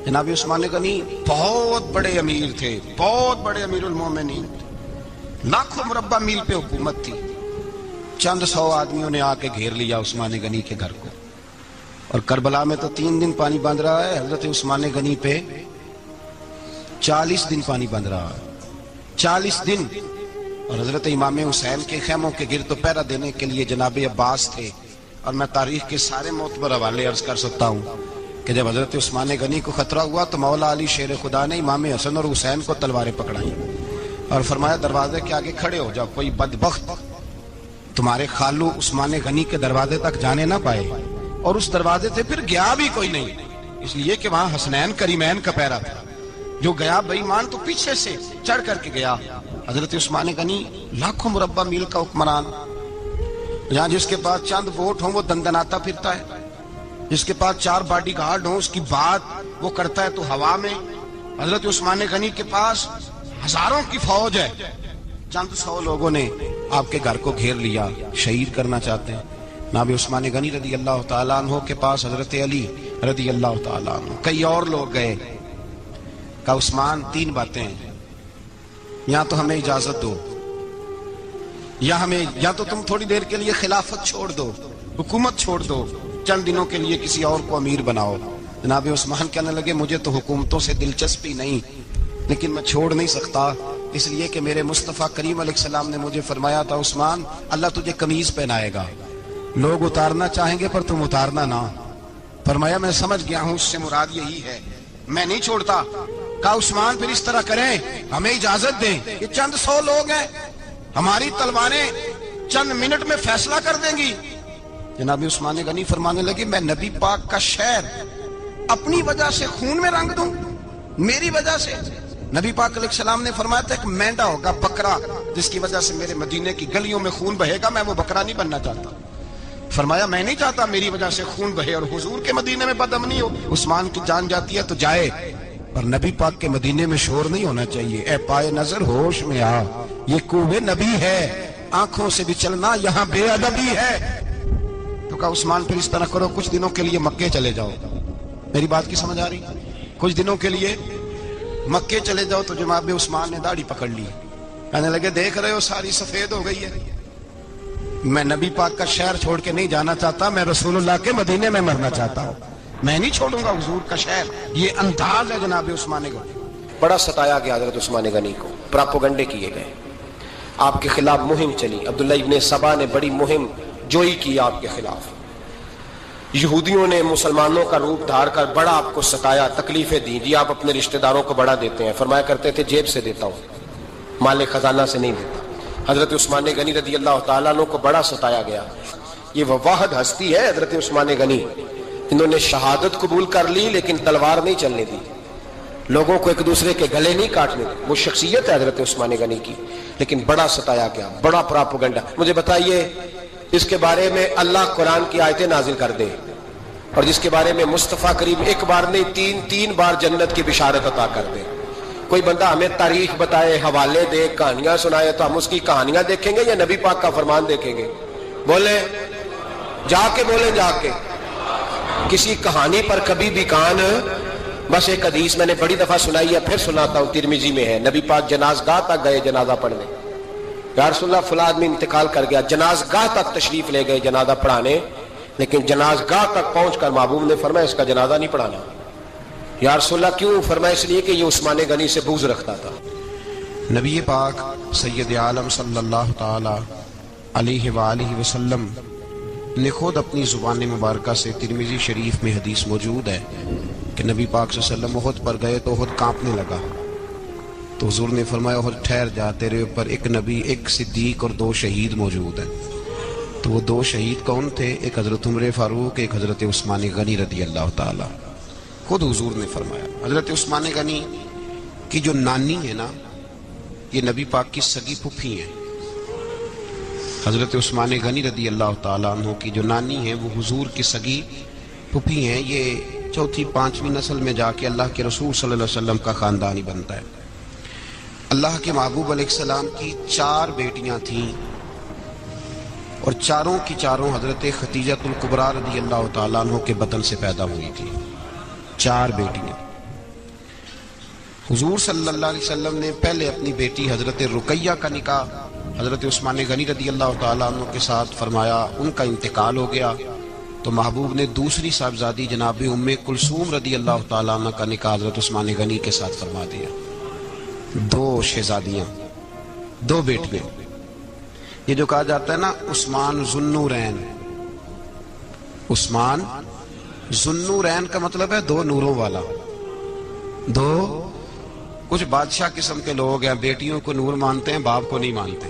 جناب عثمان غنی بہت بڑے امیر تھے، بہت بڑے امیر المومنین، لاکھوں مربع میل پہ حکومت تھی۔ چند سو آدمیوں نے آ کے گھیر لیا عثمان غنی کے گھر کو، اور کربلا میں تو 3 دن پانی بند رہا ہے، حضرت عثمان غنی پہ 40 دن پانی بند رہا ہے، 40 دن۔ اور حضرت امام حسین کے خیموں کے گرد پہرا دینے کے لیے جناب عباس تھے۔ اور میں تاریخ کے سارے معتبر حوالے عرض کر سکتا ہوں کہ جب حضرت عثمان غنی کو خطرہ ہوا تو مولا علی شیر خدا نے امام حسن اور حسین کو تلواریں پکڑائیں اور فرمایا دروازے کے آگے کھڑے ہو جاؤ، کوئی بدبخت تمہارے خالو عثمان غنی کے دروازے تک جانے نہ پائے۔ اور اس دروازے سے پھر گیا بھی کوئی نہیں، اس لیے کہ وہاں حسنین کریمین کا پہرا تھا۔ جو گیا بے ایمان تو پیچھے سے چڑھ کر کے گیا۔ حضرت عثمان غنی لاکھوں مربع میل کا حکمران، جہاں جس کے پاس چند ووٹ ہوں وہ دندناتا پھرتا ہے، جس کے پاس 4 باڈی گارڈ ہوں اس کی بات وہ کرتا ہے تو ہوا میں۔ حضرت عثمان غنی کے پاس ہزاروں کی فوج ہے، چند سو لوگوں نے آپ کے گھر کو گھیر لیا، شہید کرنا چاہتے ہیں۔ جناب عثمان غنی رضی اللہ تعالیٰ عنہ کے پاس حضرت علی رضی اللہ تعالیٰ عنہ، کئی اور لوگ گئے، کہا عثمان 3 باتیں ہیں، یا تو ہمیں اجازت دو، یا تو تم تھوڑی دیر کے لیے خلافت چھوڑ دو، حکومت چھوڑ دو، چند دنوں کے لیے کسی اور کو امیر بناؤ۔ جناب عثمان کہنے لگے مجھے تو حکومتوں سے دلچسپی نہیں، لیکن میں چھوڑ نہیں سکتا، اس لیے کہ میرے مصطفیٰ کریم علیہ السلام نے مجھے فرمایا تھا عثمان اللہ تجھے قمیض پہنائے گا، لوگ اتارنا چاہیں گے پر تم اتارنا نہ۔ فرمایا میں سمجھ گیا ہوں، اس سے مراد یہی ہے، میں نہیں چھوڑتا۔ کہا عثمان پھر اس طرح کریں، ہمیں اجازت دیں، یہ چند سو لوگ ہیں، ہماری تلواریں چند منٹ میں فیصلہ کر دیں گی۔ جناب عثمان غنی فرمانے لگے میں نبی پاک کا شہر اپنی وجہ سے خون میں رنگ دوں، میری وجہ سے؟ نبی پاک علیہ السلام نے فرمایا تھا ایک مینڈا ہوگا، بکرا، جس کی وجہ سے میرے مدینے کی گلیوں میں خون بہے گا، میں وہ بکرا نہیں بننا چاہتا۔ فرمایا میں نہیں چاہتا میری وجہ سے خون بہے اور حضور کے مدینے میں بدامنی ہو۔ عثمان کی جان جاتی ہے تو جائے، پر نبی پاک کے مدینے میں شور نہیں ہونا چاہیے۔ اے پائے نظر ہوش میں آ، یہ کوہ نبی ہے، آنکھوں سے بھی چلنا یہاں بے ادبی ہے۔ تو کہا عثمان پھر اس طرح کرو، کچھ دنوں کے لیے مکے چلے جاؤ۔ میری بات کی سمجھ آ رہی؟ کچھ دنوں کے لیے مکے چلے جاؤ۔ تو جناب عثمان نے داڑھی پکڑ لی، کہنے لگے دیکھ رہے ہو ساری سفید ہو گئی ہے، میں نبی پاک کا شہر چھوڑ کے نہیں جانا چاہتا، میں رسول اللہ کے مدینے میں مرنا چاہتا ہوں، میں نہیں چھوڑوں گا حضور کا شہر۔ یہ انداز ہے جناب عثمان غنی۔ بڑا ستایا گیا حضرت عثمان غنی کو، پراپوگنڈے کیے گئے، آپ کے خلاف مہم چلی، عبداللہ ابن سبا نے بڑی مہم جوئی کی آپ کے خلاف، یہودیوں نے مسلمانوں کا روپ دھار کر بڑا آپ کو ستایا، تکلیفیں دی، جی آپ اپنے رشتہ داروں کو بڑا دیتے ہیں، فرمایا کرتے تھے جیب سے دیتا ہوں، مال خزانہ سے نہیں دیتا۔ حضرت عثمان غنی رضی اللہ تعالیٰ عنہ کو بڑا ستایا گیا۔ یہ وہ واحد ہستی ہے حضرت عثمان غنی جنہوں نے شہادت قبول کر لی لیکن تلوار نہیں چلنے دی، لوگوں کو ایک دوسرے کے گلے نہیں کاٹنے دی، وہ شخصیت ہے حضرت عثمان غنی کی، لیکن بڑا ستایا گیا، بڑا پراپوگنڈا۔ مجھے بتائیے اس کے بارے میں اللہ قرآن کی آیتیں نازل کر دے، اور جس کے بارے میں مصطفیٰ کریم ایک بار نہیں تین بار جنت کی بشارت عطا کر دے، کوئی بندہ ہمیں تاریخ بتائے، حوالے دے، کہانیاں سنائے، تو ہم اس کی کہانیاں دیکھیں گے یا نبی پاک کا فرمان دیکھیں گے؟ بولیں، جا کے بولیں، جا کے۔ کسی کہانی پر کبھی بھی کان، بس ایک حدیث میں نے بڑی دفعہ سنائی ہے، پھر سناتا ہوں، ترمذی میں ہے، نبی پاک جنازگاہ تک گئے جنازہ پڑھنے، یا رسول اللہ فلاں آدمی انتقال کر گیا، جنازگاہ تک تشریف لے گئے جنازہ پڑھانے، لیکن جنازگاہ تک پہنچ کر محبوب نے فرمایا اس کا جنازہ نہیں پڑھانا۔ یا رسول اللہ کیوں؟ فرمایا اس لیے کہ یہ عثمان غنی سے بغض رکھتا تھا۔ نبی پاک سید عالم صلی اللہ تعالی علیہ وآلہ وسلم نے خود اپنی زبان مبارکہ سے، ترمذی شریف میں حدیث موجود ہے کہ نبی پاک صلی اللہ علیہ وسلم احد پر گئے تو احد کانپنے لگا، تو حضور نے فرمایا احد ٹھہر جا، تیرے اوپر ایک نبی، ایک صدیق اور 2 شہید موجود ہیں۔ تو وہ 2 شہید کون تھے؟ ایک حضرت عمر فاروق، ایک حضرت عثمان غنی رضی اللہ تعالی۔ خود حضور نے فرمایا حضرت عثمان غنی کی جو نانی ہے نا، یہ نبی پاک کی سگی پھوپھی ہیں۔ حضرت عثمان غنی رضی اللہ تعالیٰ عنہ کی جو نانی ہے وہ حضور کی سگی پھوپھی ہیں۔ یہ 4تھی 5ویں نسل میں جا کے اللہ کے رسول صلی اللہ علیہ وسلم کا خاندان ہی بنتا ہے۔ اللہ کے محبوب علیہ السلام کی 4 بیٹیاں تھیں، اور چاروں کی چاروں حضرت خدیجہ الکبریٰ رضی اللہ تعالیٰ عنہ کے بطن سے پیدا ہوئی تھی۔ 4 بیٹیاں، حضور صلی اللہ علیہ وسلم نے پہلے اپنی بیٹی حضرت رقیہ کا نکاح حضرت عثمان غنی رضی اللہ تعالیٰ عنہ کے ساتھ فرمایا. ان کا انتقال ہو گیا تو محبوب نے دوسری صاحبزادی جناب ام کلثوم رضی اللہ تعالیٰ عنہ کا نکاح حضرت عثمان غنی کے ساتھ فرما دیا. 2 شہزادیاں، 2 بیٹیاں. یہ جو کہا جاتا ہے نا عثمان ذوالنورین، عثمان ذوالنورین کا مطلب ہے 2 نوروں والا. 2 کچھ بادشاہ قسم کے لوگ ہیں، بیٹیوں کو نور مانتے ہیں، باپ کو نہیں مانتے.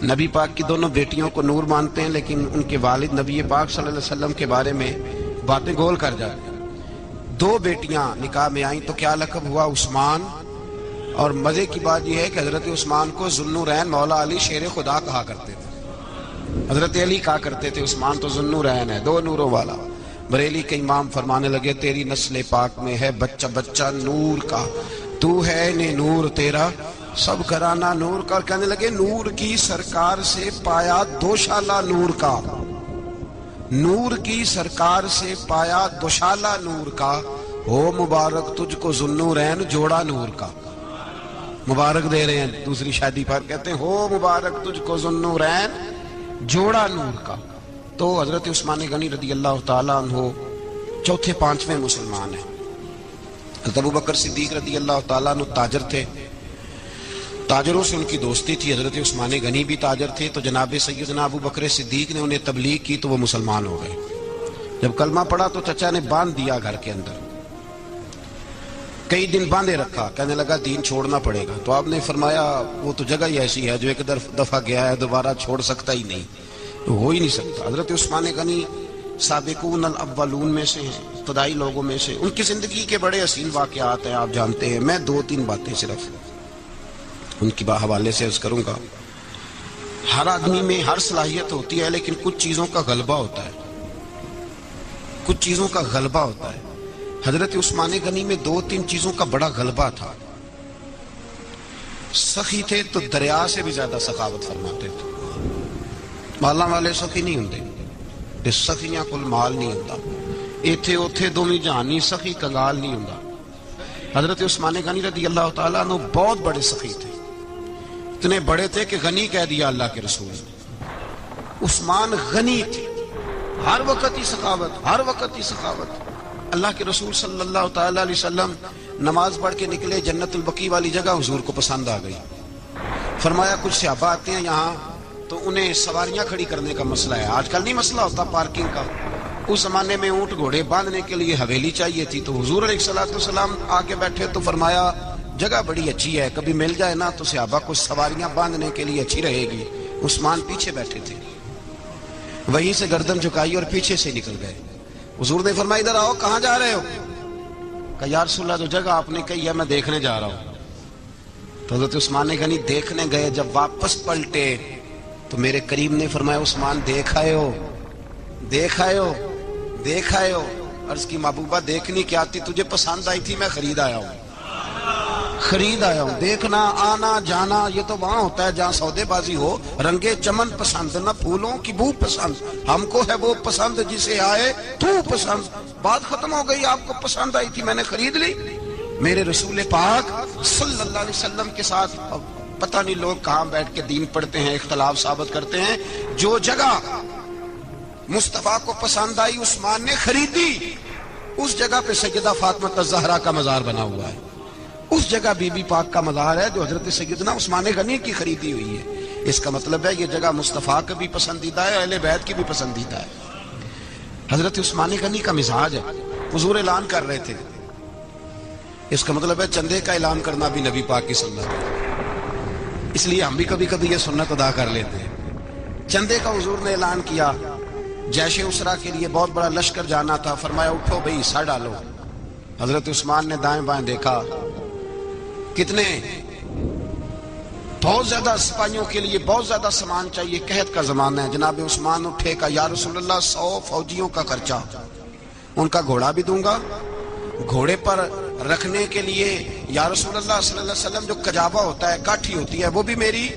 نبی پاک کی دونوں بیٹیوں کو نور مانتے ہیں، لیکن ان کے والد نبی پاک صلی اللہ علیہ وسلم کے بارے میں باتیں گول کر جاتے ہیں. 2 بیٹیاں نکاح میں آئیں تو کیا لقب ہوا؟ عثمان. اور مزے کی بات یہ ہے کہ حضرت عثمان کو ذوالنورین مولا علی شیر خدا کہا کرتے تھے. حضرت علی کہا کرتے تھے عثمان تو ذوالنورین ہے، 2 نوروں والا. بریلی کے امام فرمانے لگے تیری نسل پاک میں ہے بچہ بچہ نور کا، تو ہے نے نور تیرا سب گھرانہ نور کا. اور کہنے لگے نور کی سرکار سے پایا 2 شالہ نور کا، نور کی سرکار سے پایا 2 شالہ نور کا، ہو مبارک تجھ کو ذوالنورین جوڑا نور کا. مبارک دے رہے ہیں دوسری شادی پر، کہتے ہیں ہو مبارک تجھ کو ذوالنورین جوڑا نور کا. تو حضرت عثمان غنی رضی اللہ تعالیٰ عنہ 4 5ویں مسلمان ہیں. حضرت ابوبکر صدیق رضی اللہ تعالیٰ عنہ تاجر تھے، تاجروں سے ان کی دوستی تھی. حضرت عثمان غنی بھی تاجر تھے، تو جناب سیدنا ابوبکر صدیق نے انہیں تبلیغ کی تو وہ مسلمان ہو گئے. جب کلمہ پڑھا تو چچا نے باندھ دیا گھر کے اندر، کئی دن باندھے رکھا، کہنے لگا دین چھوڑنا پڑے گا. تو آپ نے فرمایا وہ تو جگہ ہی ایسی ہے جو ایک دفعہ گیا ہے دوبارہ چھوڑ سکتا ہی نہیں، ہو ہی نہیں سکتا. حضرت عثمان غنی سابقون الاولون میں سے ہیں، ابتدائی لوگوں میں سے. ان کی زندگی کے بڑے حسین واقعات ہیں، آپ جانتے ہیں. میں 2-3 باتیں صرف ان کی حوالے سے عرض کروں گا. ہر آدمی میں ہر صلاحیت ہوتی ہے، لیکن کچھ چیزوں کا غلبہ ہوتا ہے، کچھ چیزوں کا غلبہ ہوتا ہے. حضرت عثمان غنی میں 2-3 چیزوں کا بڑا غلبہ تھا. سخی تھے تو دریا سے بھی زیادہ سخاوت فرماتے تھے. مالاں والے سخی نہیں ہوندے، سخیاں کل مال نہیں ہوتا. ایتھے اوتھے دومی جہانی سخی کنگال نہیں ہوتا. حضرت عثمان غنی رضی اللہ تعالیٰ عنہ بہت بڑے سخی تھے، اتنے بڑے تھے کہ غنی کہہ دیا اللہ کے رسول نے. عثمان غنی تھے، ہر وقت ہی سخاوت، ہر وقت ہی سخاوت. اللہ کے رسول صلی اللہ تعالیٰ علیہ وسلم نماز پڑھ کے نکلے، جنت البقیع والی جگہ حضور کو پسند آ گئی. فرمایا کچھ صحابہ آتے ہیں یہاں تو انہیں سواریاں کھڑی کرنے کا مسئلہ ہے. آج کل نہیں مسئلہ ہوتا پارکنگ کا، اس زمانے میں اونٹ گھوڑے باندھنے کے لیے حویلی چاہیے تھی. تو حضور علیہ الصلوۃ والسلام آ کے بیٹھے تو فرمایا جگہ بڑی اچھی ہے، کبھی مل جائے نا تو صحابہ کو سواریاں باندھنے کے لیے اچھی رہے گی. عثمان پیچھے بیٹھے تھے، وہیں سے گردن جھکائی اور پیچھے سے نکل گئے. حضور نے فرمایا ادھر آؤ، کہاں جا رہے ہو؟ کہا یا رسول اللہ جو جگہ آپ نے کہی ہے میں دیکھنے جا رہا ہوں. تو حضرت عثمان غنی دیکھنے گئے، جب واپس پلٹے تو میرے کریم نے فرمایا عثمان دیکھ آئے ہو، دیکھ آئے ہو، دیکھ آئے ہو. عرض کی محبوبہ دیکھنی کیا تھی، تجھے پسند آئی تھی، میں خرید آیا ہوں، خرید آیا ہوں. دیکھنا آنا جانا یہ تو وہاں ہوتا ہے جہاں سودے بازی ہو. رنگے چمن پسند نہ پھولوں کی بو پسند، ہم کو ہے وہ پسند جسے آئے تو پسند. بات ختم ہو گئی، آپ کو پسند آئی تھی، میں نے خرید لی. میرے رسول پاک صلی اللہ علیہ وسلم کے ساتھ پتہ نہیں لوگ کہاں بیٹھ کے دین پڑھتے ہیں، اختلاف ثابت کرتے ہیں. جو جگہ مصطفیٰ کو پسند آئی عثمان نے خریدی، اس جگہ پہ سیدہ فاطمہ الزہرا کا مزار بنا ہوا ہے. اس جگہ بی بی پاک کا مزار ہے جو حضرت سیدنا عثمان غنی کی خریدی ہوئی ہے. اس کا مطلب ہے یہ جگہ مصطفیٰ کا بھی پسندیدہ ہے، اہل بیت کی بھی پسندیدہ ہے. حضرت عثمان غنی کا مزاج ہے، حضور اعلان کر رہے تھے. اس کا مطلب ہے چندے کا اعلان کرنا بھی نبی پاک کی سنت ہے، اس لیے ہم بھی کبھی کبھی یہ سنت ادا کر لیتے ہیں. چندے کا حضور نے اعلان کیا. جیش اسرا کے لیے بہت بڑا لشکر جانا تھا، فرمایا اٹھو بھئی حصہ ڈالو. حضرت عثمان نے دائیں بائیں دیکھا، کتنے بہت زیادہ سپاہیوں کے لیے بہت زیادہ سامان چاہیے، قحط کا زمانہ ہے. جناب عثمان اٹھے کا یا رسول اللہ 100 فوجیوں کا خرچہ، ان کا گھوڑا بھی دوں گا، گھوڑے پر رکھنے کے لیے یا رسول اللہ صلی اللہ علیہ وسلم جو کجاوا ہوتا ہے، کاٹھی ہوتی ہے، وہ بھی میری،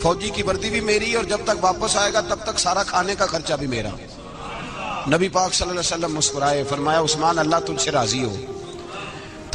فوجی کی وردی بھی میری، اور جب تک واپس آئے گا تب تک سارا کھانے کا خرچہ بھی میرا. نبی پاک صلی اللہ علیہ وسلم مسکرائے، فرمایا عثمان اللہ تجھ سے راضی ہو.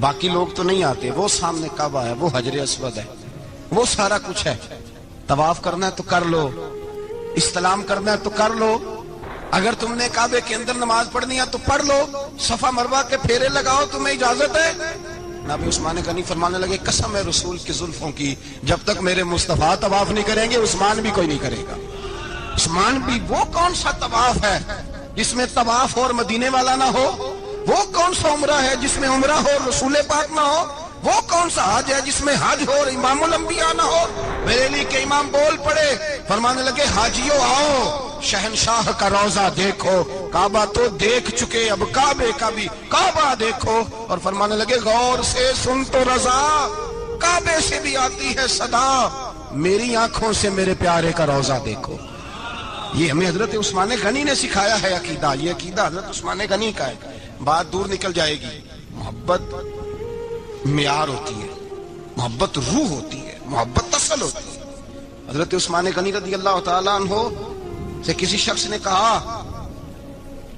باقی لوگ تو نہیں آتے، وہ سامنے کعبہ ہے، وہ حجر اسود ہے، وہ سارا کچھ ہے. طواف کرنا ہے تو کر لو، استلام کرنا ہے تو کر لو، اگر تم نے کعبے کے اندر نماز پڑھنی ہے تو پڑھ لو، صفا مروہ کے پھیرے لگاؤ، تمہیں اجازت ہے. نبی عثمان غنی فرمانے لگے قسم ہے رسول کی زلفوں کی، جب تک میرے مصطفیٰ طواف نہیں کریں گے عثمان بھی کوئی نہیں کرے گا. عثمان بھی وہ کون سا طواف ہے جس میں طواف اور مدینے والا نہ ہو؟ وہ کون سا عمرہ ہے جس میں عمرہ ہو اور رسول پاک نہ ہو؟ وہ کون سا حج ہے جس میں حج ہو اور امام الانبیاء نہ ہو؟ میرے لیے کہ امام بول پڑے، فرمانے لگے حاجیوں آؤ، شہنشاہ کا روضہ دیکھو، کعبہ تو دیکھ چکے، اب کعبے کا بھی کعبہ دیکھو. اور فرمانے لگے غور سے سن تو رضا، کعبے سے بھی آتی ہے صدا، میری آنکھوں سے میرے پیارے کا روضہ دیکھو. یہ ہمیں حضرت عثمان غنی نے سکھایا ہے عقیدہ، یہ عقیدہ حضرت عثمان غنی کا ہے. بات دور نکل جائے گی. محبت معیار ہوتی ہے، محبت روح ہوتی ہے، محبت اصل ہوتی ہے. حضرت عثمان غنی رضی اللہ تعالیٰ عنہ سے کسی شخص نے کہا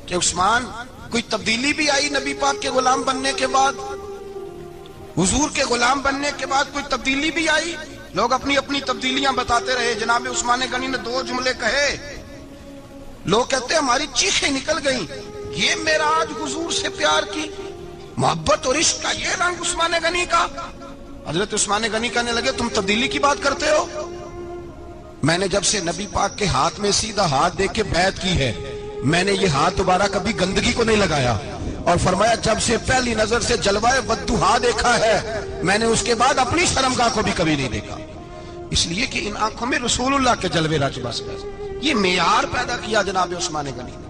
کہ عثمان کوئی تبدیلی بھی آئی نبی پاک کے غلام بننے کے بعد؟ حضور کے غلام بننے کے بعد کوئی تبدیلی بھی آئی؟ لوگ اپنی اپنی تبدیلیاں بتاتے رہے. جناب عثمان غنی نے 2 جملے کہے، لوگ کہتے ہیں ہماری چیخیں نکل گئیں، یہ معراج حضور سے پیار کی محبت اور عشق کا یہ رنگ عثمان غنی کا. حضرت عثمان غنی کہنے لگے تم تبدیلی کی بات کرتے ہو؟ میں نے جب سے نبی پاک کے ہاتھ میں سیدھا ہاتھ دے کے بیعت کی ہے، میں نے یہ ہاتھ دوبارہ کبھی گندگی کو نہیں لگایا. اور فرمایا جب سے پہلی نظر سے جلوہ والضحیٰ دیکھا ہے، میں نے اس کے بعد اپنی شرمگاہ کو بھی کبھی نہیں دیکھا، اس لیے کہ ان آنکھوں میں رسول اللہ کے جلوے رچ بس گئے. یہ معیار پیدا کیا جناب عثمان غنی نے.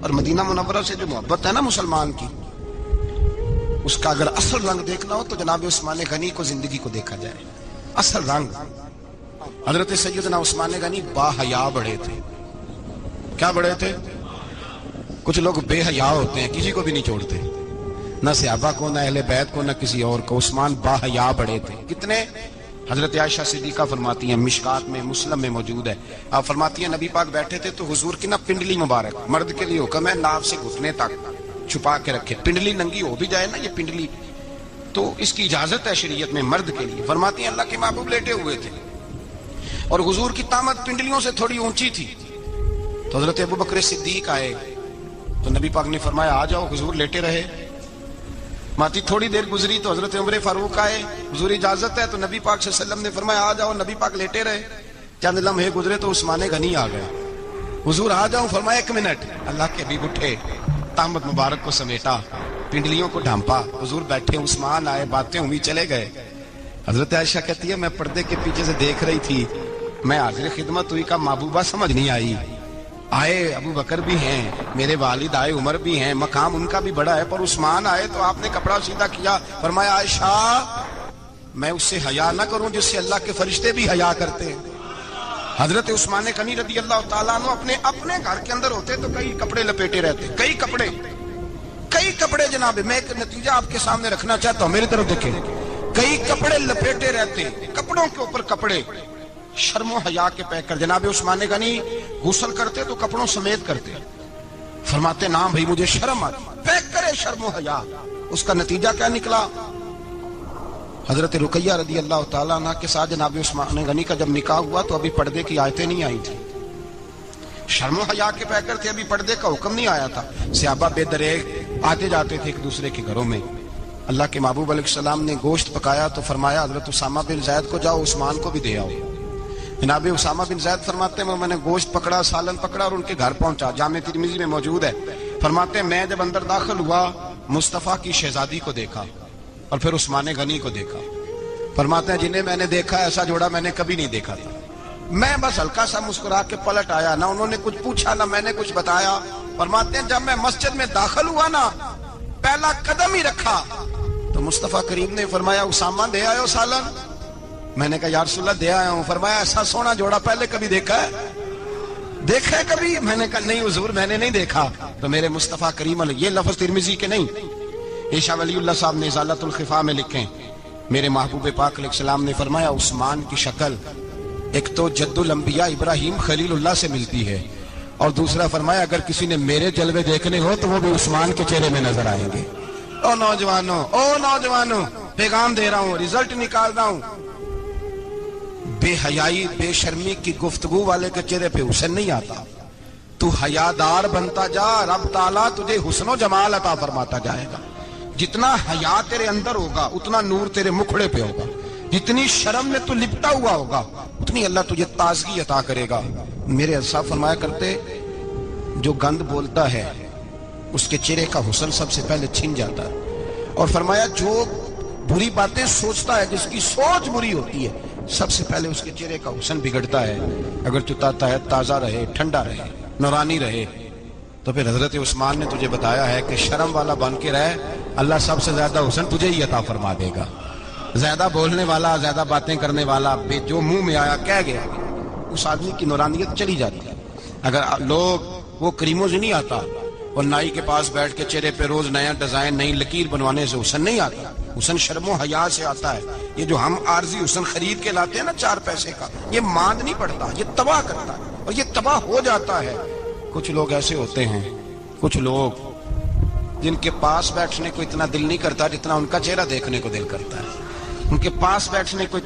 اور مدینہ منورہ سے جو محبت ہے نا مسلمان کی، اس کا اگر اصل رنگ دیکھنا ہو تو جناب عثمان غنی کو زندگی کو دیکھا جائے. اصل رنگ. حضرت سیدنا عثمان غنی با حیا بڑے تھے. کیا بڑے تھے؟ کچھ لوگ بے حیا ہوتے ہیں، کسی کو بھی نہیں چھوڑتے، نہ صحابہ کو، نہ اہل بیت کو، نہ کسی اور کو. عثمان با حیا بڑے تھے. کتنے؟ حضرت عائشہ صدیقہ فرماتی ہیں، مشکات میں مسلم میں موجود ہے، آپ فرماتی ہیں نبی پاک بیٹھے تھے تو حضور کی نا پنڈلی مبارک، مرد کے لیے حکم ہے ناف سے گھٹنے تک چھپا کے رکھے. پنڈلی ننگی ہو بھی جائے نا یہ پنڈلی تو اس کی اجازت ہے شریعت میں مرد کے لیے. فرماتی ہیں اللہ کے محبوب لیٹے ہوئے تھے اور حضور کی طامت پنڈلیوں سے تھوڑی اونچی تھی، تو حضرت ابو بکر صدیق آئے تو نبی پاک نے فرمایا آ جاؤ. حضور لیٹے رہے. ماتی تھوڑی دیر گزری تو حضرت عمر فاروق آئے، حضور اجازت ہے، تو نبی پاک صلی اللہ علیہ وسلم نے فرمایا آ جاؤ. نبی پاک لیٹے رہے. چند لمحے گزرے تو عثمان غنی آ گئے. حضور آ جاؤ. فرمایا 1 منٹ. اللہ کے حبیب اٹھے، طامت مبارک کو سمیٹا، پنڈلیوں کو ڈھانپا. حضور بیٹھے، عثمان آئے، باتیں ہوئی، چلے گئے. حضرت عائشہ کہتی ہے میں پردے کے پیچھے سے دیکھ رہی تھی، میں حاضر خدمت ہوئی کا محبوبہ سمجھ نہیں آئی. آئے ابو بکر بھی ہیں، میرے والد آئے، عمر بھی ہیں، مقام ان کا بھی بڑا ہے، پر عثمان آئے تو آپ نے کپڑا سیدھا کیا. فرمایا عائشہ میں اس سے حیا نہ کروں جس سے اللہ کے فرشتے بھی حیا کرتے ہیں. حضرت عثمان غنی رضی اللہ تعالیٰ عنہ اپنے گھر کے اندر ہوتے تو کئی کپڑے لپیٹے رہتے، کئی کپڑے جناب. میں ایک نتیجہ آپ کے سامنے رکھنا چاہتا ہوں، میری طرف دیکھیں. کئی کپڑے لپیٹے رہتے، کپڑوں کے اوپر کپڑے، شرم و حیا کے پیکر. جناب عثمان غنی غسل کرتے تو کپڑوں سمیت کرتے. فرماتے نام بھائی مجھے شرم آتی، پیکر شرم و حیا. اس کا نتیجہ کیا نکلا؟ حضرت رقیہ رضی اللہ تعالیٰ عنہ کے ساتھ جناب عثمان غنی کا جب نکاح ہوا تو ابھی پردے کی آیتیں نہیں آئی تھی. شرم و حیا کے پیکر تھے، ابھی پردے کا حکم نہیں آیا تھا. صحابہ بے دریغ آتے جاتے تھے ایک دوسرے کے گھروں میں. اللہ کے محبوب علیہ السلام نے گوشت پکایا تو فرمایا حضرت اسامہ بن زید کو جاؤ عثمان کو بھی دے آؤ. جناب اسامہ بن زید فرماتے ہیں میں نے گوشت پکڑا، سالن پکڑا اور ان کے گھر پہنچا. جامع ترمذی میں موجود ہے. فرماتے ہیں میں جب اندر داخل ہوا مصطفیٰ کی شہزادی کو دیکھا اور پھر عثمان غنی کو دیکھا. فرماتے ہیں جنہیں میں نے دیکھا ایسا جوڑا میں نے کبھی نہیں دیکھا تھا. میں بس ہلکا سا مسکرا کے پلٹ آیا، نہ انہوں نے کچھ پوچھا نہ میں نے کچھ بتایا. فرماتے ہیں جب میں مسجد میں داخل ہوا نا، پہلا قدم ہی رکھا تو مصطفیٰ کریم نے فرمایا اسامہ دے آئے ہو سالن؟ میں نے کہا یا رسول اللہ دے آیا ہوں. فرمایا ایسا سونا جوڑا پہلے کبھی دیکھا ہے؟ دیکھا ہے کبھی؟ میں نے کہا نہیں حضور میں نے نہیں دیکھا. تو میرے مصطفیٰ کریم علیہ، یہ لفظ ترمذی کے نہیں، شاہ ولی اللہ صاحب نے ازالۃ الخفا میں لکھیں. میرے محبوب پاک علیہ السلام نے فرمایا عثمان کی شکل ایک تو جد الانبیاء ابراہیم خلیل اللہ سے ملتی ہے، اور دوسرا فرمایا اگر کسی نے میرے جلوے دیکھنے ہو تو وہ بھی عثمان کے چہرے میں نظر آئیں گے. او نوجوانوں پیغام دے رہا ہوں، رزلٹ نکال رہا ہوں. بے حیائی بے شرمی کی گفتگو والے کے چہرے پہ حسن نہیں آتا. تو حیادار بنتا جا، رب تعالیٰ تجھے حسن و جمال عطا فرماتا جائے گا. جتنا حیا تیرے اندر ہوگا اتنا نور تیرے مکھڑے پہ ہوگا. جتنی شرم میں تو لپٹا ہوا ہوگا اتنی اللہ تجھے تازگی عطا کرے گا. میرے صاحب فرمایا کرتے جو گند بولتا ہے اس کے چہرے کا حسن سب سے پہلے چھن جاتا ہے. اور فرمایا جو بری باتیں سوچتا ہے، جس کی سوچ بری ہوتی ہے، سب سے پہلے اس کے چہرے کا حسن بگڑتا ہے. اگر تو چاہتا ہے تازہ رہے، ٹھنڈا رہے، نورانی رہے، تو پھر حضرت عثمان نے تجھے بتایا ہے کہ شرم والا بن کے رہے، اللہ سب سے زیادہ حسن تجھے ہی عطا فرما دے گا. زیادہ بولنے والا، زیادہ باتیں کرنے والا، جو منہ میں آیا کہہ گیا، اس آدمی کی نورانیت چلی جاتی ہے. اگر لوگ وہ کریموں سے نہیں آتا، اور نائی کے پاس بیٹھ کے چہرے پہ روز نیا ڈیزائن، نئی لکیر بنوانے سے حسن نہیں آتا. حسن شرم و حیا سے آتا ہے. یہ جو ہم عارضی حسن خرید کے لاتے ہیں نا 4 پیسے کا، یہ ماند نہیں پڑتا، یہ تباہ کرتا ہے، اور یہ تباہ ہو جاتا ہے. کچھ لوگ ایسے ہوتے ہیں، کچھ لوگ جن کے پاس بیٹھنے کو اتنا دل نہیں کرتا جتنا ان کا چہرہ دیکھنے کو دل کرتا ہے. ان کے پاس بیٹھنے کو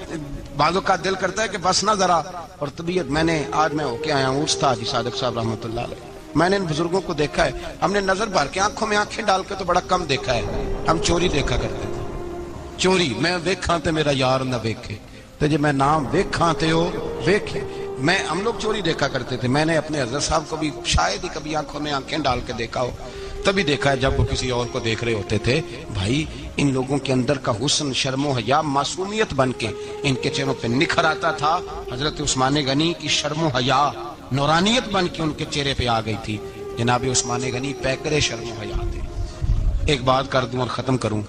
بعضوں کا دل کرتا ہے کہ بس نہ ذرا. اور طبیعت آج میں ہو کے آیا ہوں استاد حاجی صادق صاحب رحمۃ اللہ علیہ. میں نے ان بزرگوں کو دیکھا ہے، ہم نے نظر بھر کے آنکھوں میں آنکھیں ڈال کے تو بڑا کم دیکھا ہے. ہم چوری دیکھا کرتے تھے. چوری میں ویکھاں تے میرا یار نہ ویکھے، تے جے میں نام ویکھاں تے ہو ویکھے. ہم لوگ چوری دیکھا کرتے تھے. میں نے اپنے حضرت صاحب کو بھی شاید ہی کبھی آنکھوں میں آنکھیں ڈال کے دیکھا ہو، تبھی دیکھا ہے جب وہ کسی اور کو دیکھ رہے ہوتے تھے. بھائی ان لوگوں کے اندر کا حسن، شرم و حیا، معصومیت بن کے ان کے چہروں پہ نکھر آتا تھا. حضرت عثمان غنی کی شرم و حیا نورانیت بن کے ان کے چہرے پہ آ گئی تھی. جناب عثمان غنی پیکرے شرم و حیا تھے. ایک بات کر دوں اور ختم کروں.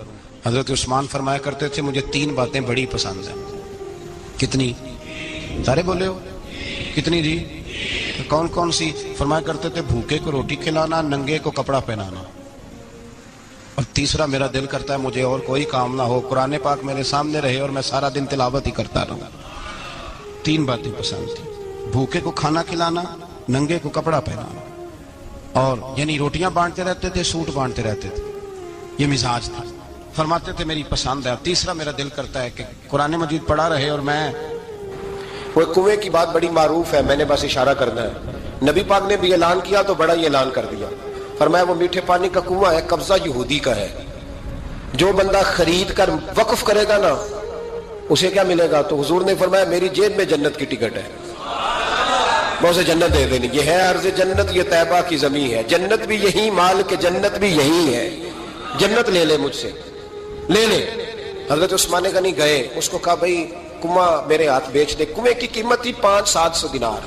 حضرت عثمان فرمایا کرتے تھے مجھے 3 باتیں بڑی پسند ہیں. کتنی؟ سارے بولے ہو کتنی جی؟ کون کون سی؟ فرمایا کرتے تھے بھوکے کو روٹی کھلانا، ننگے کو کپڑا پہنانا، اور تیسرا میرا دل کرتا ہے مجھے اور کوئی کام نہ ہو، قرآن پاک میرے سامنے رہے اور میں سارا دن تلاوت ہی کرتا رہوں. 3 باتیں پسند تھی. بھوکے کو کھانا کھلانا، ننگے کو کپڑا پہنانا، اور یعنی روٹیاں بانٹتے رہتے تھے، سوٹ بانٹتے رہتے تھے. یہ مزاج تھا. فرماتے تھے میری پسند ہے. اور تیسرا میرا دل کرتا ہے کہ قرآن مجید پڑھا رہے اور میں. وہ کنویں کی بات بڑی معروف ہے، میں نے بس اشارہ کرنا ہے. نبی پاک نے بھی اعلان کیا تو بڑا ہی اعلان کر دیا. فرمایا وہ میٹھے پانی کا کنواں ہے، قبضہ یہودی کا ہے. جو بندہ خرید کر وقف کرے گا نا اسے کیا ملے گا؟ تو حضور نے فرمایا میری جیب میں جنت کی ٹکٹ ہے، میں اسے جنت دے دینی. یہ ہے عرض جنت، یہ طیبہ کی زمین ہے. جنت بھی یہی، مال کے جنت بھی یہی ہے. جنت لے لے مجھ سے، لے لے. حضرت عثمان غنی گئے، اس کو کہا بھائی کنواں میرے ہاتھ بیچ دے. کنویں کی قیمت تھی 500-700 دینار.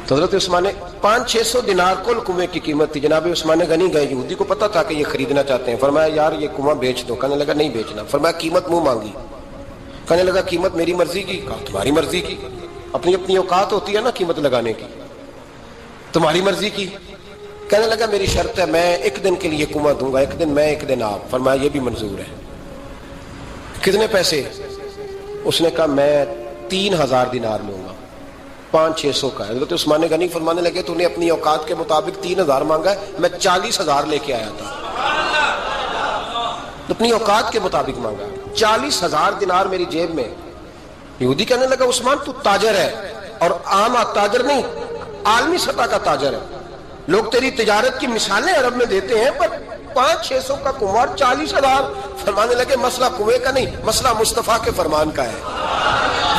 تو حضرت عثمان 500-600 دینار کل کنویں کی قیمت تھی. جناب عثمان غنی گئے، یہودی کو پتا تھا کہ یہ خریدنا چاہتے ہیں. فرمایا یار یہ کنواں بیچ دو. کہنے لگا نہیں بیچنا. فرمایا قیمت منہ مانگی. کہنے لگا قیمت میری مرضی کی. کہا تمہاری مرضی کی. اپنی اپنی اوقات ہوتی ہے نا قیمت لگانے کی. تمہاری مرضی کی. کہنے لگا میری شرط ہے میں 1 دن کے لیے کنواں دوں گا، 1 دن میں 1 دن آپ. فرمایا یہ بھی منظور ہے. کتنے پیسے؟ اس نے کہا میں 3000 دینار لوں گا. 500-600 کا. حضرت عثمان غنی فرمانے لگے تو نے اپنی اوقات کے مطابق 3000 مانگا ہے، میں 40,000 لے کے آیا تھا. اپنی اوقات کے مطابق مانگا. 40,000 دینار میری جیب میں. یہودی کہنے لگا عثمان تو تاجر ہے، اور عام تاجر نہیں، عالمی سطح کا تاجر ہے. لوگ تیری تجارت کی مثالیں عرب میں دیتے ہیں، پر 500-600 کا کنواں 40,000. فرمانے لگے مسئلہ کنویں کا نہیں، مسئلہ مصطفیٰ کے فرمان کا ہے.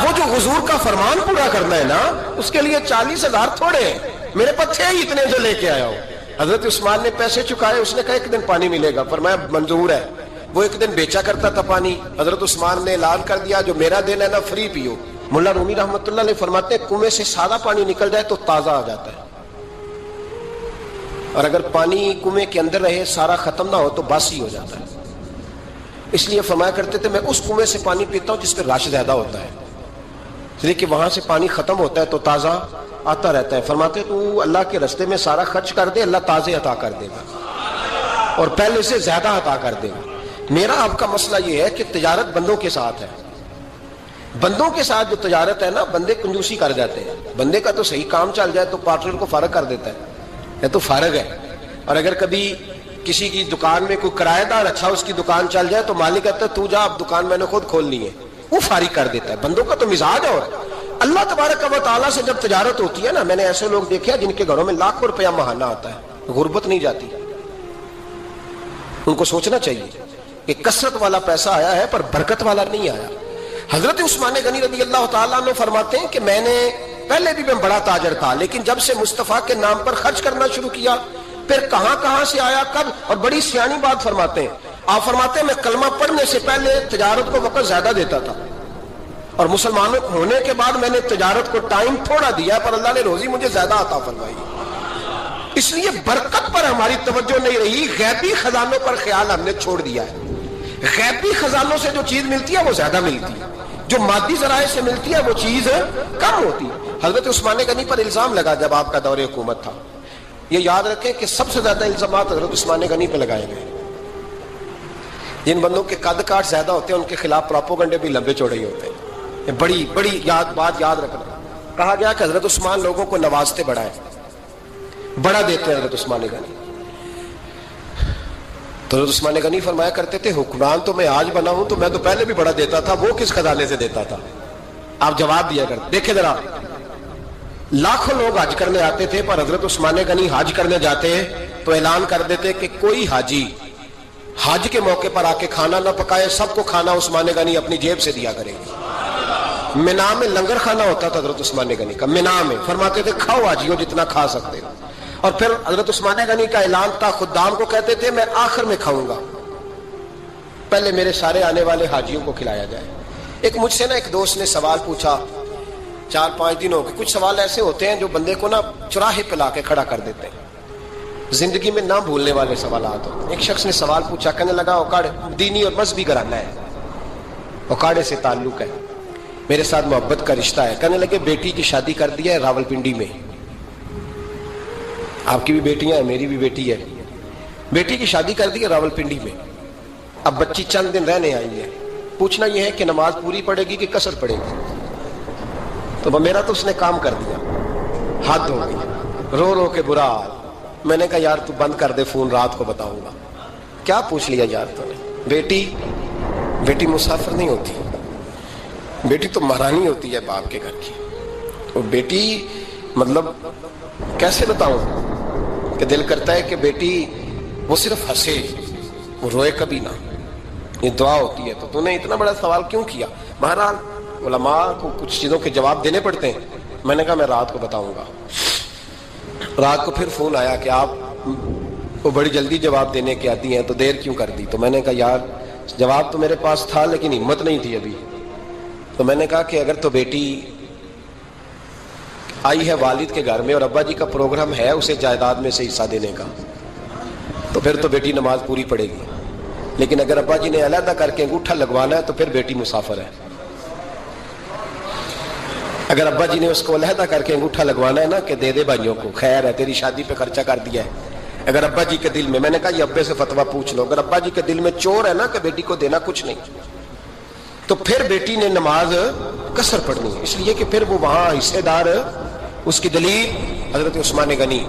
وہ جو حضور کا فرمان پورا کرنا ہے نا، اس کے لیے 40,000 تھوڑے ہیں. میرے پاس تھے ہی اتنے جو لے کے آیا ہوں. حضرت عثمان نے پیسے چکائے. اس نے کہا 1 دن پانی ملے گا. فرمایا منظور ہے. وہ 1 دن بیچا کرتا تھا پانی. حضرت عثمان نے اعلان کر دیا جو میرا دن ہے نا فری پیو. ملا رومی رحمۃ اللہ علیہ فرماتے ہیں کنویں سے سادہ پانی نکل جائے تو تازہ آ جاتا ہے، اور اگر پانی کنویں کے اندر رہے سارا ختم نہ ہو تو باسی ہو جاتا ہے. اس لیے فرمایا کرتے تھے میں اس کنویں سے پانی پیتا ہوں جس پہ رش زیادہ ہوتا ہے، اس لیے کہ وہاں سے پانی ختم ہوتا ہے تو تازہ آتا رہتا ہے. فرماتے تو اللہ کے رستے میں سارا خرچ کر دے، اللہ تازے عطا کر دے گا اور پہلے سے زیادہ عطا کر دے گا. میرا آپ کا مسئلہ یہ ہے کہ تجارت بندوں کے ساتھ ہے. بندوں کے ساتھ جو تجارت ہے نا، بندے کنجوسی کر جاتے ہیں. بندے کا تو صحیح کام چل جائے تو پارٹنر کو فارغ کر دیتا ہے، یہ تو فارغ ہے. اور اگر کبھی کسی کی دکان میں کوئی کرایہ دار اچھا اس کی دکان چل جائے تو مالک کہتا ہے تو جا، اب دکان میں نے خود کھولنی ہے، وہ فارغ کر دیتا ہے. بندوں کا تو مزاج اور اللہ تبارک و تعالیٰ سے جب تجارت ہوتی ہے نا، میں نے ایسے لوگ دیکھے ہیں جن کے گھروں میں لاکھوں روپیہ ماہانہ آتا ہے، غربت نہیں جاتی. ان کو سوچنا چاہیے کہ کثرت والا پیسہ آیا ہے پر برکت والا نہیں آیا. حضرت عثمان غنی رضی اللہ تعالیٰ عنہ فرماتے ہیں کہ میں نے پہلے بھی میں بڑا تاجر تھا، لیکن جب سے مصطفیٰ کے نام پر خرچ کرنا شروع کیا، پھر کہاں کہاں سے آیا کب. اور بڑی سیانی بات فرماتے ہیں، آپ فرماتے ہیں میں کلمہ پڑھنے سے پہلے تجارت کو وقت زیادہ دیتا تھا، اور مسلمانوں ہونے کے بعد میں نے تجارت کو ٹائم تھوڑا دیا، پر اللہ نے روزی مجھے زیادہ عطا فرمائی. اس لیے برکت پر ہماری توجہ نہیں رہی، غیبی خزانوں پر خیال ہم نے چھوڑ دیا ہے. غیبی خزانوں سے جو چیز ملتی ہے وہ زیادہ ملتی ہے، جو مادی ذرائع سے ملتی ہے وہ چیز کم ہوتی ہے. حضرت عثمان غنی پر الزام لگا جب آپ کا دور حکومت تھا. یہ یاد رکھیں کہ سب سے زیادہ الزامات حضرت عثمان غنی پہ لگائے گئے. جن بندوں کے قد کاٹ زیادہ ہوتے ہیں ان کے خلاف پروپیگنڈے بھی لمبے چوڑے ہی ہوتے ہیں. بڑی بڑی بات یاد رکھنا. کہا گیا کہ حضرت عثمان لوگوں کو نوازتے بڑا دیتے ہیں حضرت عثمان غنی. تو حضرت عثمان غنی فرمایا کرتے تھے حکمران تو میں آج بنا ہوں تو میں تو پہلے بھی بڑا دیتا تھا، وہ کس خزانے سے دیتا تھا؟ آپ جواب دیا کرتے. دیکھیں ذرا، لاکھوں لوگ حج کرنے آتے تھے، پر حضرت عثمان غنی حج کرنے جاتے تو اعلان کر دیتے کہ کوئی حاجی حج کے موقع پر آ کے کھانا نہ پکائے، سب کو کھانا عثمان غنی اپنی جیب سے دیا کرے گی. مینا میں لنگر کھانا ہوتا تھا حضرت عثمان غنی کا، مینا میں. فرماتے تھے کھاؤ حاجیوں جتنا کھا سکتے ہو. اور پھر حضرت عثمان غنی کا اعلان تھا، خدام کو کہتے تھے میں آخر میں کھاؤں گا، پہلے میرے سارے آنے والے حاجیوں کو کھلایا جائے. ایک مجھ سے نا ایک دوست نے سوال پوچھا 4-5 دن ہو گئے. کچھ سوال ایسے ہوتے ہیں جو بندے کو نا چوراہے پہ لا کے کھڑا کر دیتے ہیں، زندگی میں نہ بھولنے والے سوالات ہوتے ہیں. ایک شخص نے سوال پوچھا، کہنے لگا اوکاڑے دینی اور مذہبی گھرانہ ہے، اوکاڑے سے تعلق ہے، میرے ساتھ محبت کا رشتہ ہے. کہنے لگے بیٹی کی شادی کر دی ہے راولپنڈی میں. آپ کی بھی بیٹیاں ہیں، میری بھی بیٹی ہے. بیٹی کی شادی کر دی ہے راولپنڈی میں. اب بچی چند دن رہنے آئی ہے. پوچھنا یہ ہے کہ نماز پوری پڑے گی کہ قصر پڑے گی؟ تو میرا تو اس نے کام کر دیا، حد ہو گئی. رو رو کے برا حال. میں نے کہا یار تو بند کر دے فون، رات کو بتاؤں گا. کیا پوچھ لیا یار تو نے؟ بیٹی مسافر نہیں ہوتی، بیٹی تو مہرانی ہوتی ہے باپ کے گھر کی. اور بیٹی مطلب کیسے بتاؤں کہ دل کرتا ہے کہ بیٹی وہ صرف ہنسے، وہ روئے کبھی نہ. یہ دعا ہوتی ہے. تو نے اتنا بڑا سوال کیوں کیا؟ بہرحال علماء کو کچھ چیزوں کے جواب دینے پڑتے ہیں. میں نے کہا میں رات کو بتاؤں گا. رات کو پھر فون آیا کہ آپ وہ بڑی جلدی جواب دینے کے آتی ہیں تو دیر کیوں کر دی؟ تو میں نے کہا یار جواب تو میرے پاس تھا لیکن ہمت نہیں تھی ابھی. تو میں نے کہا کہ اگر تو بیٹی آئی ہے والد کے گھر میں اور ابا جی کا پروگرام ہے اسے جائیداد میں سے حصہ دینے کا، تو پھر تو بیٹی نماز پوری پڑے گی. لیکن اگر ابا جی نے علیحدہ کر کے انگوٹھا لگوانا ہے تو پھر بیٹی مسافر ہے. اگر ابا جی نے اس کو علیحدہ کر کے انگوٹھا لگوانا ہے نا کہ دے دے بھائیوں کو، خیر ہے تیری شادی پہ خرچہ کر دیا ہے. اگر ابا جی کے دل میں نے کہا یہ ابے سے فتویٰ پوچھ لو، اگر ابا جی کے دل میں چور ہے نا کہ بیٹی کو دینا کچھ نہیں، تو پھر بیٹی نے نماز قصر پڑھنی ہے. اس لیے کہ پھر وہ وہاں حصے دار. اس کی دلیل حضرت عثمان غنی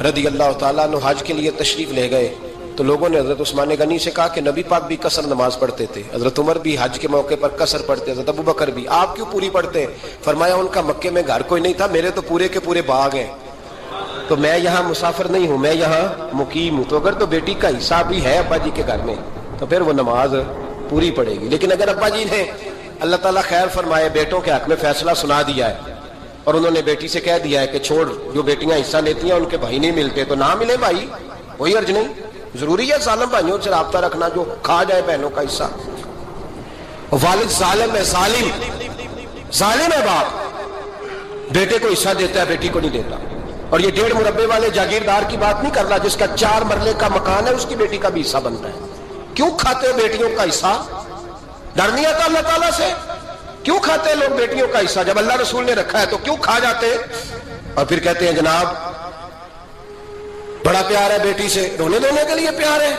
رضی اللہ تعالیٰ عنہ حج کے لیے تشریف لے گئے تو لوگوں نے حضرت عثمان غنی سے کہا کہ نبی پاک بھی قصر نماز پڑھتے تھے، حضرت عمر بھی حج کے موقع پر قصر پڑھتے، حضرت ابو بکر بھی، آپ کیوں پوری پڑھتے؟ فرمایا ان کا مکے میں گھر کوئی نہیں تھا، میرے تو پورے کے پورے باغ ہیں، تو میں یہاں مسافر نہیں ہوں، میں یہاں مقیم ہوں. تو اگر تو بیٹی کا حصہ بھی ہے ابا جی کے گھر میں تو پھر وہ نماز پوری پڑے گی. لیکن اگر ابا جی نے اللہ تعالیٰ خیر فرمائے بیٹوں کے حق میں فیصلہ سنا دیا ہے اور انہوں نے بیٹی سے کہہ دیا ہے کہ چھوڑ، جو بیٹیاں حصہ لیتی ہیں ان کے بھائی نہیں ملتے تو نہ ملے بھائی، کوئی حرج نہیں. ضروری ہے ظالم بھائیوں سے رابطہ رکھنا جو کھا جائے بہنوں کا حصہ. والد ظالم ہے، ظالم ہے باپ، بیٹے کو حصہ دیتا ہے بیٹی کو نہیں دیتا. اور یہ 1.5 مربے والے جاگیردار کی بات نہیں کر رہا، جس کا 4 مرلے کا مکان ہے اس کی بیٹی کا بھی حصہ بنتا ہے. کیوں کھاتے ہو بیٹیوں کا حصہ؟ ڈر نہیں آتا اللہ تعالیٰ سے؟ کیوں کھاتے ہیں لوگ بیٹیوں کا حصہ؟ جب اللہ رسول نے رکھا ہے تو کیوں کھا جاتے؟ اور پھر کہتے ہیں جناب بڑا پیار ہے بیٹی سے، رونے دھونے کے لیے پیار ہے.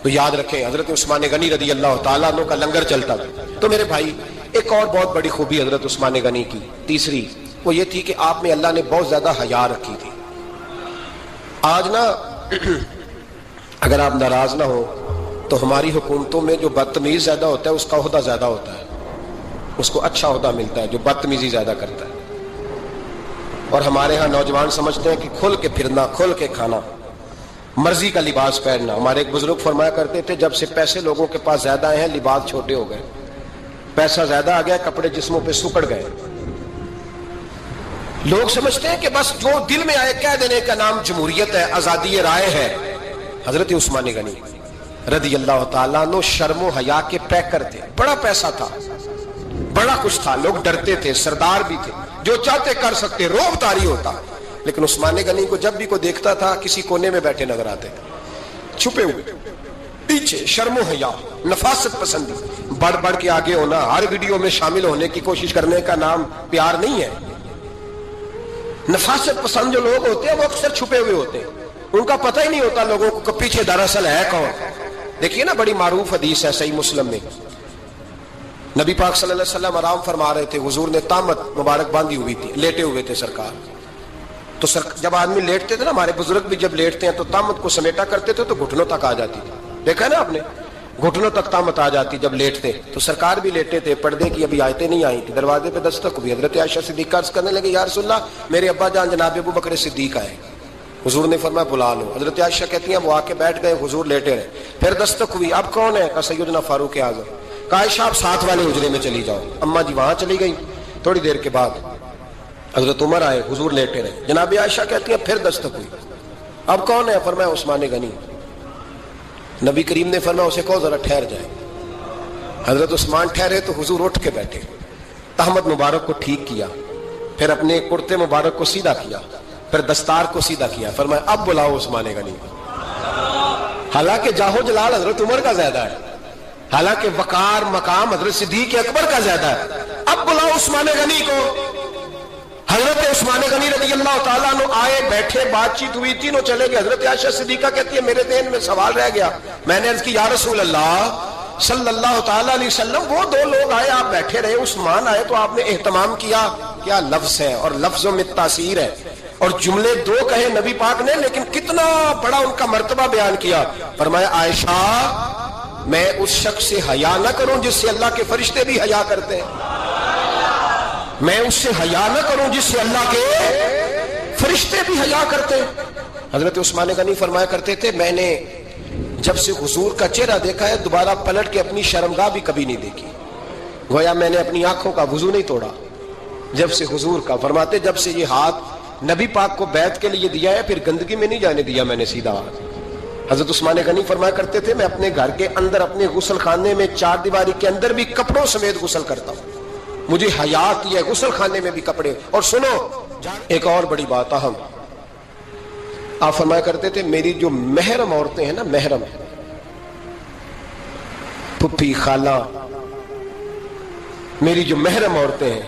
تو یاد رکھیں حضرت عثمان غنی رضی اللہ تعالیٰ عنہ کا لنگر چلتا تھا. تو میرے بھائی ایک اور بہت بڑی خوبی حضرت عثمان غنی کی تیسری وہ یہ تھی کہ آپ میں اللہ نے بہت زیادہ حیا رکھی تھی. اگر آپ ناراض نہ ہو تو ہماری حکومتوں میں جو بدتمیز زیادہ ہوتا ہے اس کا عہدہ زیادہ ہوتا ہے، اس کو اچھا عہدہ ملتا ہے جو بدتمیزی زیادہ کرتا ہے. اور ہمارے ہاں نوجوان سمجھتے ہیں کہ کھل کے پھرنا، کھل کے کھانا، مرضی کا لباس پہننا. ہمارے ایک بزرگ فرمایا کرتے تھے جب سے پیسے لوگوں کے پاس زیادہ آئے ہیں لباس چھوٹے ہو گئے، پیسہ زیادہ آ گیا کپڑے جسموں پہ سکڑ گئے. لوگ سمجھتے ہیں کہ بس جو دل میں آئے کہہ دینے کا نام جمہوریت ہے، آزادی رائے ہے. حضرت عثمان غنی رضی اللہ تعالیٰ عنہ شرم و حیا کے پیکر تھے، بڑا پیسہ تھا، بڑا کچھ تھا، لوگ ڈرتے تھے، سردار بھی تھے، جو چاہتے کر سکتے، روب طاری ہوتا. لیکن عثمان غنی کو جب بھی کوئی دیکھتا تھا کسی کونے میں بیٹھے نظر آتے تھے، چھپے ہوئے، پیچھے، شرم و حیا، نفاست پسندی، بڑھ بڑھ کے آگے ہونا، ہر ویڈیو میں شامل ہونے کی کوشش کرنے کا نام پیار نہیں ہے. نفاست پسند جو لوگ ہوتے ہیں وہ اکثر چھپے ہوئے ہوتے ہیں، ان کا پتہ ہی نہیں ہوتا لوگوں کو کہ پیچھے دراصل ہے کون. دیکھیے نا بڑی معروف حدیث ہے صحیح مسلم میں، نبی پاک صلی اللہ علیہ وسلم آرام فرما رہے تھے، حضور نے تامت مبارک باندھی ہوئی تھی، لیٹے ہوئے تھے سرکار. تو جب آدمی لیٹتے تھے نا، ہمارے بزرگ بھی جب لیٹتے ہیں تو تامت کو سمیٹا کرتے تھے تو گھٹنوں تک آ جاتی تھی. دیکھا نا آپ نے، گھٹنوں تک تامت آ جاتی جب لیٹتے. تو سرکار بھی لیٹے تھے، پردے کی ابھی آیتیں نہیں آئی تھی، دروازے پہ دستک ہوئی. حضرت عائشہ صدیقہ عرض کرنے لگے یا رسول اللہ میرے ابا جان جناب ابو بکر صدیق آئے. حضور نے فرمایا بلا لو. حضرت عائشہ کہتی ہیں وہ آ کے بیٹھ گئے، حضور لیٹے رہے. پھر دستک ہوئی، اب کون ہے؟ کہا سیدنا فاروق اعظم. کہا عائشہ آپ ساتھ والے حجرے میں چلی جاؤ. اما جی وہاں چلی گئی. تھوڑی دیر کے بعد حضرت عمر آئے، حضور لیٹے رہے. جناب عائشہ کہتی ہیں پھر دستک ہوئی، اب کون ہے؟ فرمایا عثمان غنی. نبی کریم نے فرمایا اسے کہو ذرا ٹھہر جائے. حضرت عثمان ٹھہرے تو حضور اٹھ کے بیٹھے، تہمت مبارک کو ٹھیک کیا، پھر اپنے کرتے مبارک کو سیدھا کیا، پھر دستار کو سیدھا کیا. فرمایا اب بلاؤ عثمان غنی. حالانکہ جاہو جلال حضرت عمر کا زیادہ ہے، حالانکہ وقار مقام حضرت صدیق اکبر کا زیادہ ہے. اب بلاؤ عثمان غنی کو. حضرت عثمان غنی رضی اللہ تعالیٰ عنہ آئے، بیٹھے، بات چیت ہوئی، تینوں چلے گئے. حضرت عائشہ صدیقہ کہتی ہے میرے ذہن میں سوال رہ گیا. میں نے عرض کی یا رسول اللہ صلی اللہ تعالیٰ علیہ وسلم وہ دو لوگ آئے، آپ بیٹھے رہے، عثمان آئے تو آپ نے اہتمام کیا. کیا لفظ ہے، اور لفظوں میں تاثیر ہے، اور جملے دو کہے نبی پاک نے لیکن کتنا بڑا ان کا مرتبہ بیان کیا. فرمایا عائشہ میں اس شخص سے حیا نہ کروں جس سے اللہ کے فرشتے بھی حیا کرتے ہیں، میں اس سے حیا نہ کروں جس سے اللہ کے فرشتے بھی حیا کرتے ہیں. حضرت عثمان غنی فرمایا کرتے تھے میں نے جب سے حضور کا چہرہ دیکھا ہے دوبارہ پلٹ کے اپنی شرمگاہ بھی کبھی نہیں دیکھی. گویا میں نے اپنی آنکھوں کا وضو نہیں توڑا جب سے حضور کا. فرماتے جب سے یہ ہاتھ نبی پاک کو بیعت کے لیے دیا ہے پھر گندگی میں نہیں جانے دیا میں نے سیدھا ہاتھ. حضرت عثمان غنی فرمایا کرتے تھے میں اپنے گھر کے اندر اپنے غسل خانے میں چار دیواری کے اندر بھی کپڑوں سمیت غسل کرتا ہوں، مجھے حیات یہ غسل خانے میں بھی کپڑے. اور سنو ایک اور بڑی بات اہم، آپ فرمایا کرتے تھے میری جو محرم عورتیں ہیں نا، محرم پھپھی خالہ، میری جو محرم عورتیں ہیں،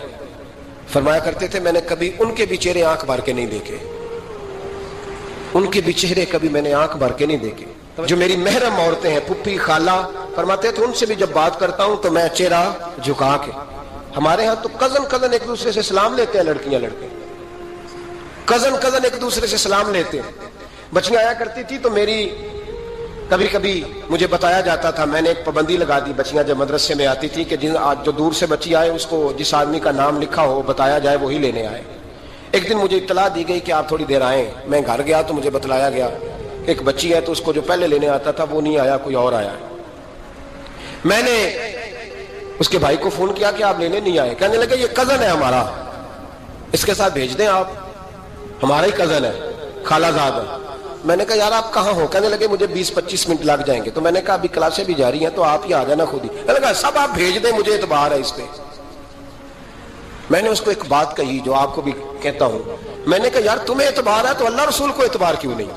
فرمایا کرتے تھے میں نے کبھی ان کے بھی چہرے آنکھ بھر کے نہیں دیکھے، ان کے بھی چہرے کبھی میں نے آنکھ بھر کے نہیں دیکھے. جو میری محرم عورتیں ہیں پھپھی خالہ، فرماتے تھے ان سے بھی جب بات کرتا ہوں تو میں چہرہ جھکا کے. ہمارے ہاں تو کزن ایک دوسرے سے سلام لیتے ہیں، لڑکیاں لڑکے کزن ایک دوسرے سے سلام لیتے ہیں. بچیاں آیا کرتی تھی تو میری کبھی کبھی مجھے بتایا جاتا تھا، میں نے ایک پابندی لگا دی بچیاں جب مدرسے میں آتی تھی کہ جو دور سے بچی آئے اس کو جس آدمی کا نام لکھا ہو بتایا جائے وہی لینے آئے. ایک دن مجھے اطلاع دی گئی کہ آپ تھوڑی دیر آئیں. میں گھر گیا تو مجھے بتلایا گیا ایک بچی ہے تو اس کو جو پہلے لینے آتا تھا وہ نہیں آیا، کوئی اور آیا. میں نے اس کے بھائی کو فون کیا کہ آپ لینے نہیں آئے. کہنے لگے یہ کزن ہے ہمارا، اس کے ساتھ بھیج دیں، آپ ہمارا ہی کزن ہے، خالہ زاد ہے. میں نے کہا یار آپ کہاں ہو؟ کہنے لگے مجھے 20-25 منٹ لگ جائیں گے. تو میں نے کہا ابھی کلاسیں بھی جاری ہیں تو آپ ہی آ جانا خود ہی. میں نے کہا سب آپ بھیج دیں، مجھے اعتبار ہے اس پہ. میں نے اس کو ایک بات کہی جو آپ کو بھی کہتا ہوں. میں نے کہا یار تمہیں اعتبار ہے تو اللہ رسول کو اعتبار کیوں نہیں؟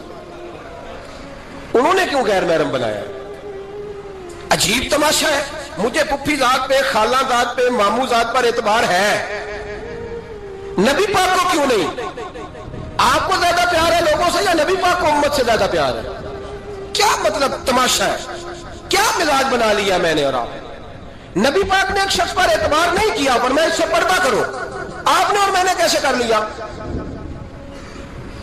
انہوں نے کیوں غیر محرم بنایا؟ عجیب تماشا ہے. مجھے پھپھی ذات پہ، خالہ ذات پہ، ماموں ذات پر اعتبار ہے، نبی پاک کو کیوں نہیں؟ آپ کو زیادہ پیار ہے لوگوں سے یا نبی پاک کو امت سے زیادہ پیار ہے؟ کیا مطلب تماشا ہے؟ کیا مزاج بنا لیا میں نے اور آپ؟ نبی پاک نے ایک شخص پر اعتبار نہیں کیا پر میں اس سے پردہ کروں، آپ نے اور میں نے کیسے کر لیا؟